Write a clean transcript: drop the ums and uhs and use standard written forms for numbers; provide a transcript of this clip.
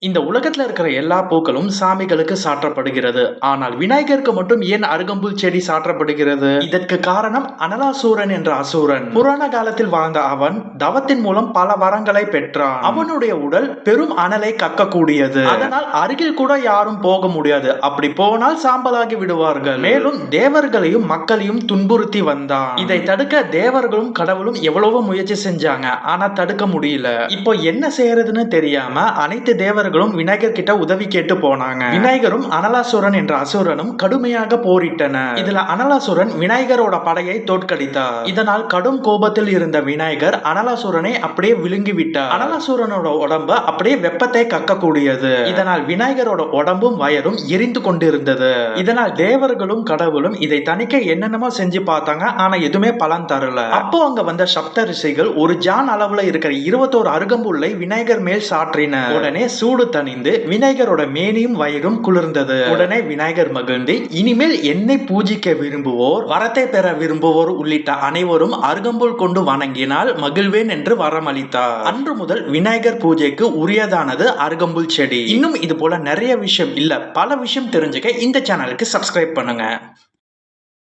இந்த உலகத்துல இருக்கிற எல்லா பூக்களும் சாமிகளுக்கு சாற்றப்படுகிறது. ஆனால் விநாயகருக்கு மட்டும் ஏன் அருகம்புல் செடி சாற்றப்படுகிறது? இதற்கு காரணம் அனலாசூரன் என்ற அசுரன். புராண காலத்தில் வாழ்ந்த அவன் தவத்தின் மூலம் பல வரங்களை பெற்றான். அவனுடைய உடல் பெரும் அனலை கக்கக்கூடியது. அதனால் அருகில் கூட யாரும் போக முடியாது. அப்படி போனால் சாம்பலாகி விடுவார்கள். மேலும் தேவர்களையும் மக்களையும் துன்புறுத்தி வந்தான். இதை தடுக்க தேவர்களும் கடவுளும் எவ்வளவோ முயற்சி செஞ்சாங்க. ஆனா தடுக்க முடியல. இப்போ என்ன செய்யறதுன்னு தெரியாம அனைத்து தேவர்களும் விநாயகர் கிட்ட உதவி கேட்டு போனாங்க. விநாயகரும் அனலாசுரன் என்ற அசுரனும் கடுமையாக போரிட்டனர். இதுல அனலாசுரன் விநாயகரோட படையை தோற்கடித்தார். இதனால் கடும் கோபத்தில் இருந்த விநாயகர் அனலாசுரனை அப்படியே விழுங்கி விட்டார். அனலாசுரனோட உடம்பு அப்படியே வெப்பத்தை கக்கக்கூடியது. இதனால் விநாயகரோட உடம்பும் வயரும் எரிந்து கொண்டிருந்தது. இதனால் தேவர்களும் கடவுளும் இதை தணிக்க என்னென்னமோ செஞ்சு பார்த்தாங்க. ஆனா எதுவுமே பலன் தரல. அப்போ அங்க வந்த சப்த ரிஷிகள் ஒரு ஜான் அளவுல இருக்கிற 21 அருகம்புல்லை விநாயகர் மேல் சாற்றினர். உடனே சூடு தணிந்து விநாயகரோட மேனியும் வயிறும் குளிர்ந்தது. உடனே விநாயகர் மகிழ்ந்து இனிமேல் என்னை பூஜிக்க விரும்புவோர், வரத்தை பெற விரும்புவோர் உள்ளிட்ட அனைவரும் அருகம்புல் கொண்டு வணங்கினால் மகிழ்வேன் என்று வரமளித்தார். அன்று முதல் விநாயகர் பூஜைக்கு உரியதானது அருகம்புல் செடி. இன்னும் இது போல நிறைய விஷயம் இல்ல பல விஷயம் தெரிஞ்சுக்க இந்த சேனலுக்கு சப்ஸ்கிரைப் பண்ணுங்க.